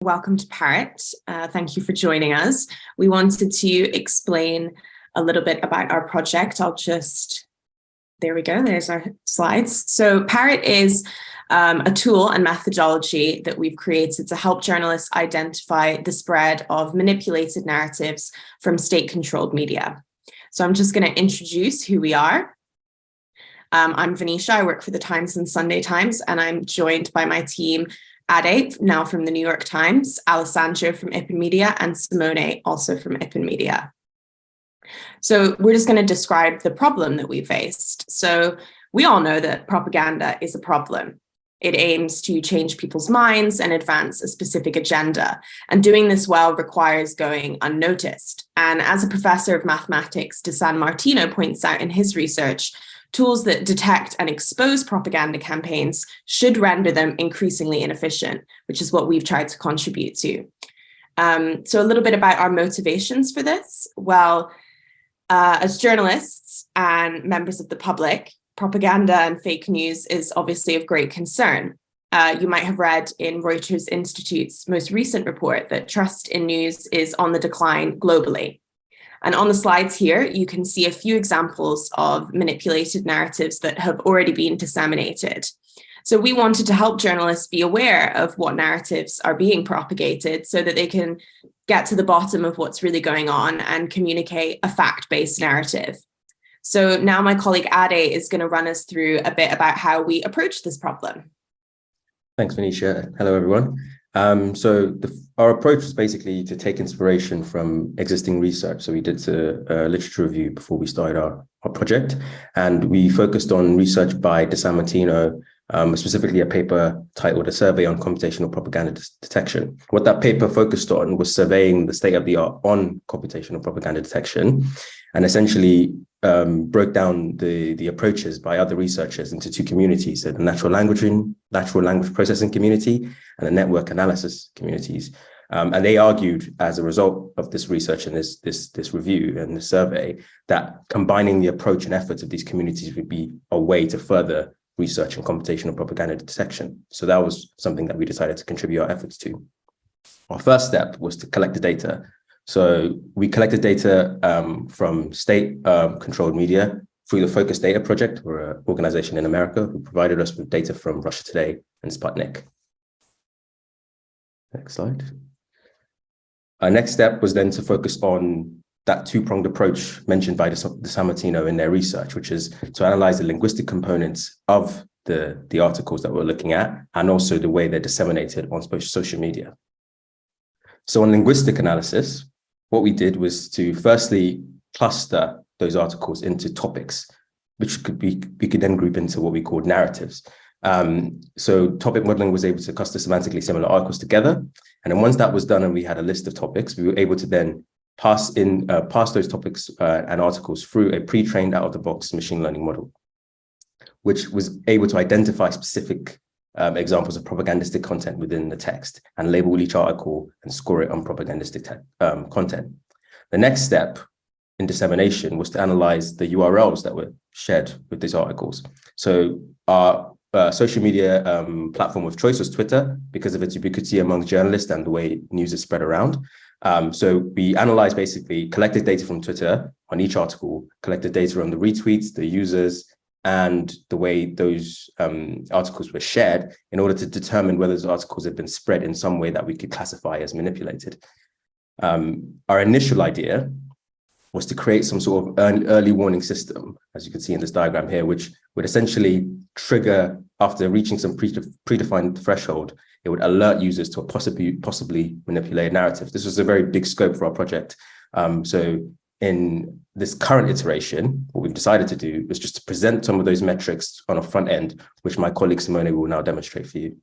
welcome to Parrot. Thank you for joining us. We wanted to explain a little bit about our project. There we go, there's our slides. So Parrot is a tool and methodology that we've created to help journalists identify the spread of manipulated narratives from state-controlled media. So I'm just going to introduce who we are. I'm Venetia, I work for the Times and Sunday Times, and I'm joined by my team, Ade, now from the New York Times, Alessandro from Ippen Media, and Simone, also from Ippen Media. So we're just going to describe the problem that we faced. So we all know that propaganda is a problem. It aims to change people's minds and advance a specific agenda. And doing this well requires going unnoticed. And as a professor of mathematics, De San Martino points out in his research, tools that detect and expose propaganda campaigns should render them increasingly inefficient, which is what we've tried to contribute to. So a little bit about our motivations for this. Well, as journalists and members of the public, propaganda and fake news is obviously of great concern. You might have read in Reuters Institute's most recent report that trust in news is on the decline globally. And on the slides here, you can see a few examples of manipulated narratives that have already been disseminated. So we wanted to help journalists be aware of what narratives are being propagated so that they can get to the bottom of what's really going on and communicate a fact-based narrative. So now my colleague Ade is going to run us through a bit about how we approach this problem. Thanks, Venetia. Hello, everyone. Our approach was basically to take inspiration from existing research. So we did a literature review before we started our project, and we focused on research by De San Martino, specifically a paper titled A Survey on Computational Propaganda Detection. What that paper focused on was surveying the state of the art on computational propaganda detection, and essentially broke down the approaches by other researchers into two communities, so the natural language processing community and the network analysis communities. And they argued, as a result of this research and this review and the survey, that combining the approach and efforts of these communities would be a way to further research and computational propaganda detection. So that was something that we decided to contribute our efforts to. Our first step was to collect the data. So we collected data from state-controlled media through the Focus Data Project, or an organization in America who provided us with data from Russia Today and Sputnik. Next slide. Our next step was then to focus on that two-pronged approach mentioned by De San Martino in their research, which is to analyze the linguistic components of the articles that we're looking at, and also the way they're disseminated on social media. So on linguistic analysis, what we did was to firstly cluster those articles into topics, which we could then group into what we called narratives. So topic modeling was able to cluster semantically similar articles together. And then once that was done and we had a list of topics, we were able to then pass those topics and articles through a pre-trained out-of-the-box machine learning model, which was able to identify specific examples of propagandistic content within the text and label each article and score it on propagandistic content. The next step in dissemination was to analyze the URLs that were shared with these articles. So our social media platform of choice was Twitter because of its ubiquity among journalists and the way news is spread around. So we analyzed, basically collected data from Twitter on each article, collected data on the retweets, the users, and the way those articles were shared in order to determine whether those articles had been spread in some way that we could classify as manipulated. Our initial idea was to create some sort of early warning system, as you can see in this diagram here, which would essentially trigger, after reaching some predefined threshold, it would alert users to a possibly manipulated narrative. This was a very big scope for our project. So in this current iteration, what we've decided to do is just to present some of those metrics on a front end, which my colleague Simone will now demonstrate for you.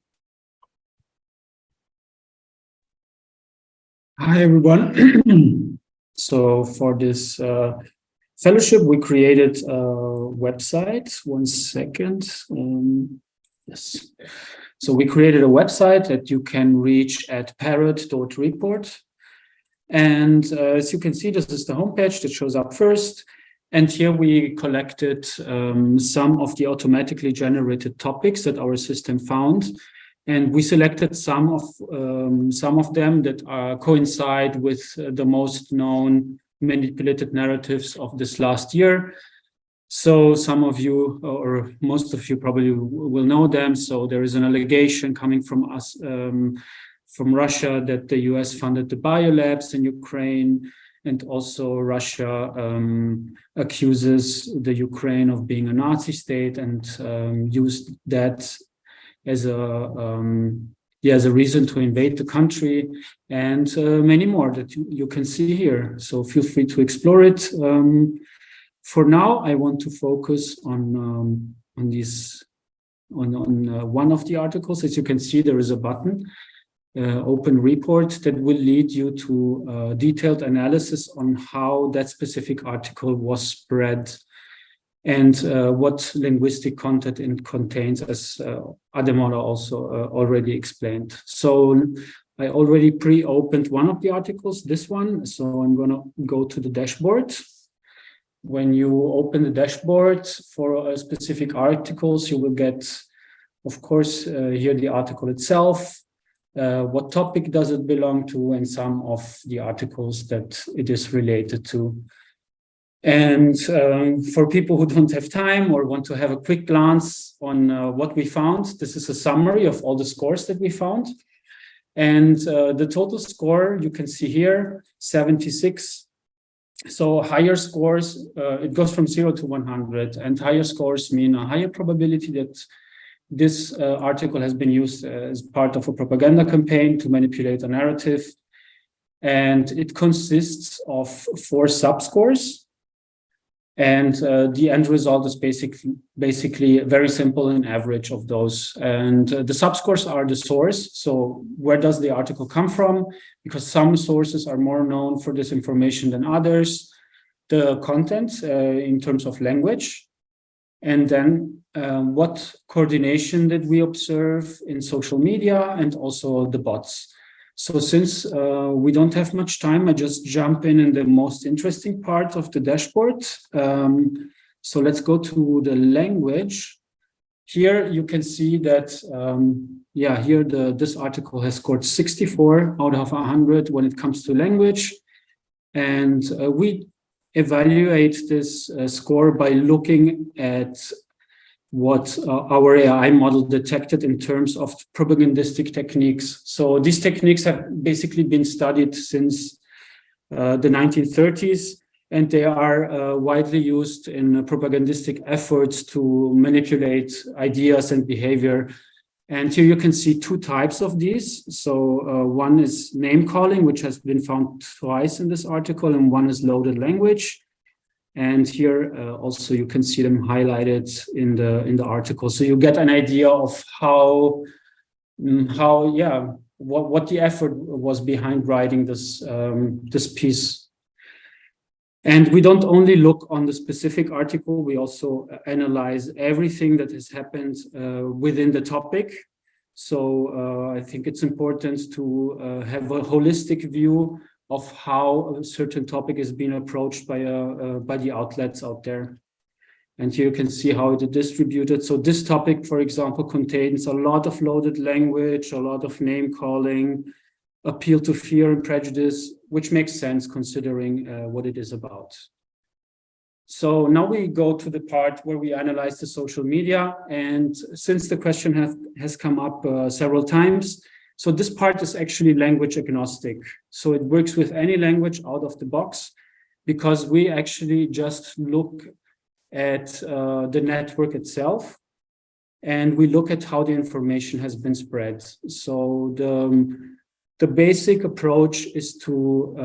Hi, everyone. So for this fellowship, we created a website. One second. Yes. So we created a website that you can reach at parrot.report. And as you can see, this is the homepage that shows up first. And here we collected some of the automatically generated topics that our system found. And we selected some of them that coincide with the most known manipulated narratives of this last year. So some of you, or most of you probably will know them. So there is an allegation coming from us, from Russia, that the US funded the biolabs in Ukraine. And also Russia accuses the Ukraine of being a Nazi state and used that as a reason to invade the country, and many more that you can see here. So feel free to explore it. For now, I want to focus on one of the articles. As you can see, there is a button, open report, that will lead you to detailed analysis on how that specific article was spread and what linguistic content it contains, as Ademola also already explained. So I already pre-opened one of the articles, this one. So I'm going to go to the dashboard. When you open the dashboard for specific articles, you will get, of course, here the article itself, what topic does it belong to, and some of the articles that it is related to. And for people who don't have time or want to have a quick glance on what we found, this is a summary of all the scores that we found. And the total score, you can see here, 76. So higher scores, it goes from 0 to 100, and higher scores mean a higher probability that this article has been used as part of a propaganda campaign to manipulate a narrative. And it consists of 4 subscores. And the end result is basically very simple, an average of those. And the subscores are the source. So where does the article come from? Because some sources are more known for this information than others. The content in terms of language. And then what coordination did we observe in social media, and also the bots. So since we don't have much time, I just jump in the most interesting part of the dashboard. So let's go to the language. Here you can see that, here this article has scored 64 out of 100 when it comes to language. And we evaluate this score by looking at what our AI model detected in terms of propagandistic techniques. So these techniques have basically been studied since the 1930s, and they are widely used in propagandistic efforts to manipulate ideas and behavior. And here you can see 2 types of these. So one is name calling, which has been found twice in this article, and one is loaded language. And here also you can see them highlighted in the article. So you get an idea of what the effort was behind writing this piece. And we don't only look on the specific article, we also analyze everything that has happened within the topic. So I think it's important to have a holistic view of how a certain topic is being approached by the outlets out there. And here you can see how it is distributed. So this topic, for example, contains a lot of loaded language, a lot of name calling, appeal to fear and prejudice, which makes sense considering what it is about. So now we go to the part where we analyze the social media. And since the question has come up several times, so this part is actually language agnostic. So it works with any language out of the box, because we actually just look at the network itself, and we look at how the information has been spread. So the basic approach is to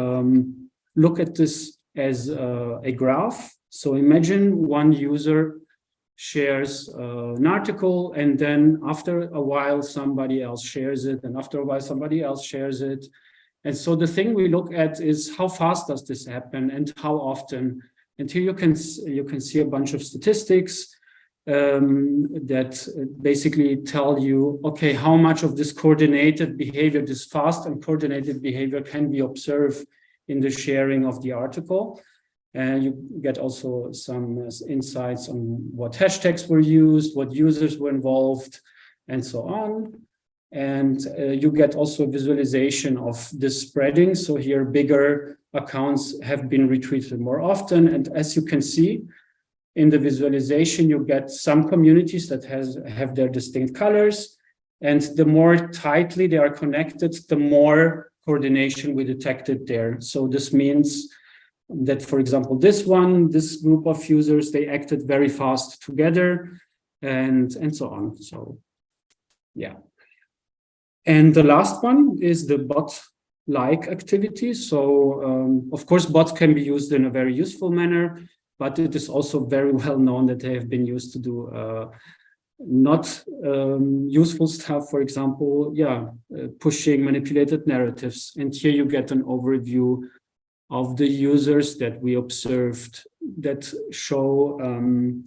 look at this as a graph. So imagine one user shares an article, and then after a while somebody else shares it, and after a while somebody else shares it. And so the thing we look at is how fast does this happen and how often. And here you can see a bunch of statistics that basically tell you, okay, how much of this coordinated behavior, this fast and coordinated behavior, can be observed in the sharing of the article. And you get also some insights on what hashtags were used, what users were involved, and so on. And you get also a visualization of this spreading. So here, bigger accounts have been retweeted more often. And as you can see in the visualization, you get some communities that have their distinct colors. And the more tightly they are connected, the more coordination we detected there. So this means that, for example, this group of users, they acted very fast together and so on. So, yeah. And the last one is the bot-like activity. So, of course, bots can be used in a very useful manner, but it is also very well known that they have been used to do not useful stuff. For example, pushing manipulated narratives. And here you get an overview of the users that we observed that show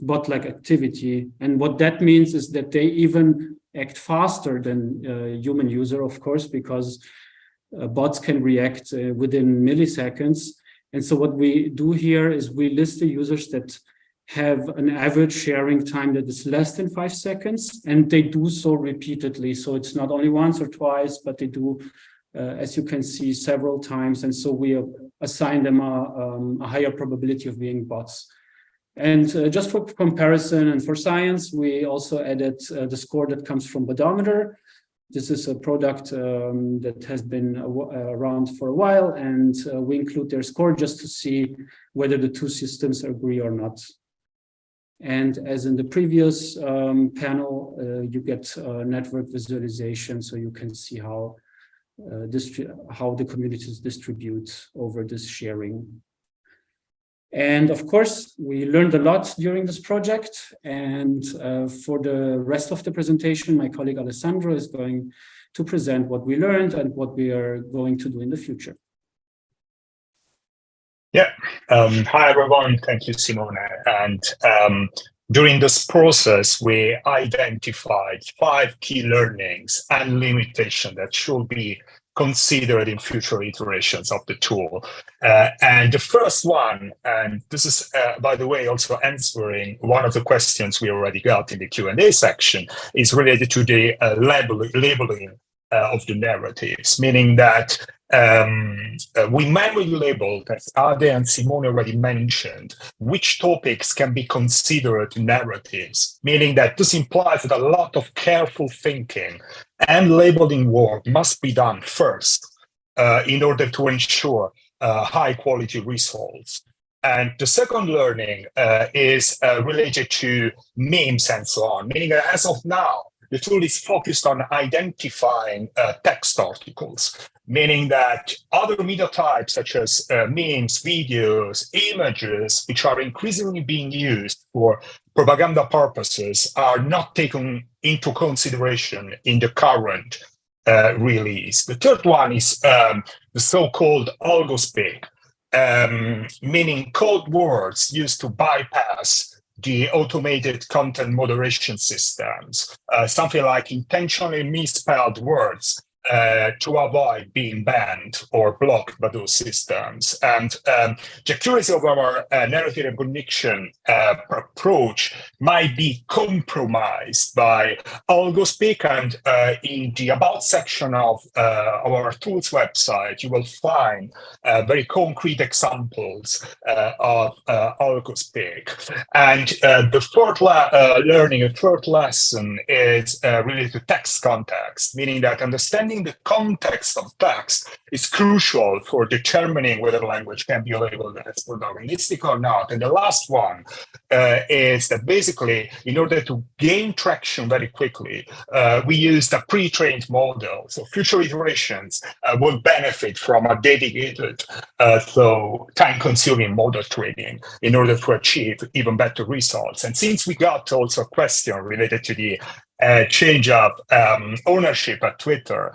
bot-like activity. And what that means is that they even act faster than a human user, of course, because bots can react within milliseconds. And so what we do here is we list the users that have an average sharing time that is less than 5 seconds, and they do so repeatedly. So it's not only once or twice, but they do, as you can see, several times. And so we assign them a higher probability of being bots. And just for comparison and for science, we also added the score that comes from Bodometer. This is a product that has been around for a while, and we include their score just to see whether the two systems agree or not. And as in the previous panel, you get network visualization, so you can see how the communities distribute over this sharing. And of course, we learned a lot during this project. And for the rest of the presentation, my colleague Alessandro is going to present what we learned and what we are going to do in the future. Yeah. Hi, everyone. Thank you, Simone. And during this process, we identified 5 key learnings and limitations that should be considered in future iterations of the tool. And the first one, and this is, by the way, also answering one of the questions we already got in the Q&A section, is related to the labeling of the narratives, meaning that we manually labeled, as Ade and Simone already mentioned, which topics can be considered narratives, meaning that this implies that a lot of careful thinking and labeling work must be done first in order to ensure high quality results. And the second learning is related to memes and so on, meaning that as of now, the tool is focused on identifying text articles, meaning that other media types such as memes, videos, images, which are increasingly being used for propaganda purposes, are not taken into consideration in the current release. The third one is the so-called algospeak, meaning code words used to bypass the automated content moderation systems, something like intentionally misspelled words to avoid being banned or blocked by those systems. And the accuracy of our narrative recognition approach might be compromised by algospeak. And in the About section of our tools website, you will find very concrete examples of algospeak. And the fourth learning, a third lesson is related to text context, meaning that understanding the context of text is crucial for determining whether language can be labeled as protagonistic or not. And the last one is that basically, in order to gain traction very quickly, we used a pre-trained model. So future iterations will benefit from a dedicated, so time-consuming model training in order to achieve even better results. And since we got also a question related to the change of ownership at Twitter,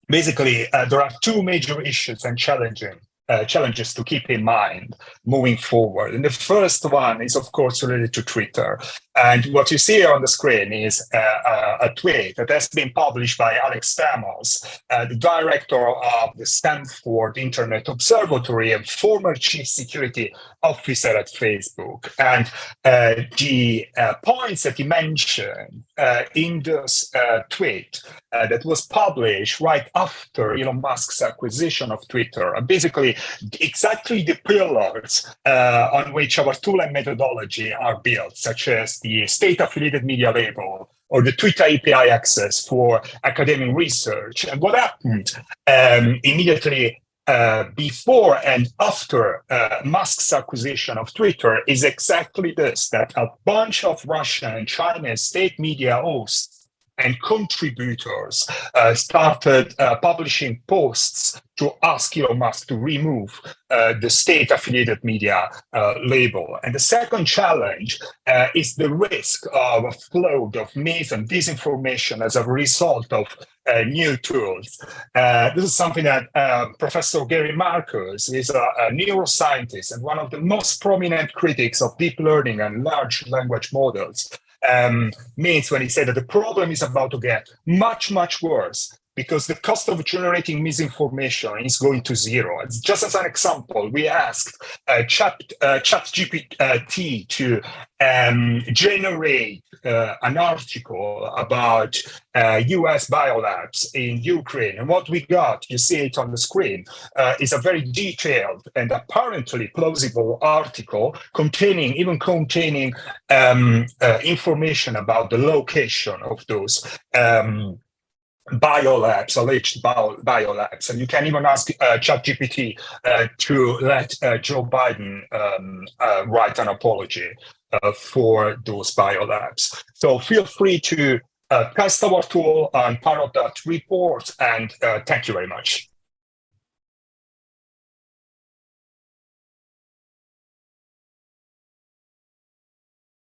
basically, there are 2 major issues and challenges to keep in mind moving forward. And the first one is, of course, related to Twitter. And what you see on the screen is a tweet that has been published by Alex Stamos, the director of the Stanford Internet Observatory and former chief security officer at Facebook. And the points that he mentioned in this tweet that was published right after Elon Musk's acquisition of Twitter are basically exactly the pillars on which our tool and methodology are built, such as the state-affiliated media label or the Twitter API access for academic research. And what happened immediately before and after Musk's acquisition of Twitter is exactly this, that a bunch of Russian and Chinese state media hosts and contributors started publishing posts to ask Elon Musk to remove the state-affiliated media label. And the second challenge is the risk of a flood of myth and disinformation as a result of new tools. This is something that Professor Gary Marcus is a neuroscientist and one of the most prominent critics of deep learning and large language models. Means when he said that the problem is about to get much, much worse because the cost of generating misinformation is going to zero. It's just as an example, we asked ChatGPT to generate an article about US biolabs in Ukraine. And what we got, you see it on the screen, is a very detailed and apparently plausible article containing information about the location of those biolabs, alleged biolabs. And you can even ask ChatGPT to let Joe Biden write an apology for those biolabs. So feel free to test our tool on Parrot.report, and thank you very much.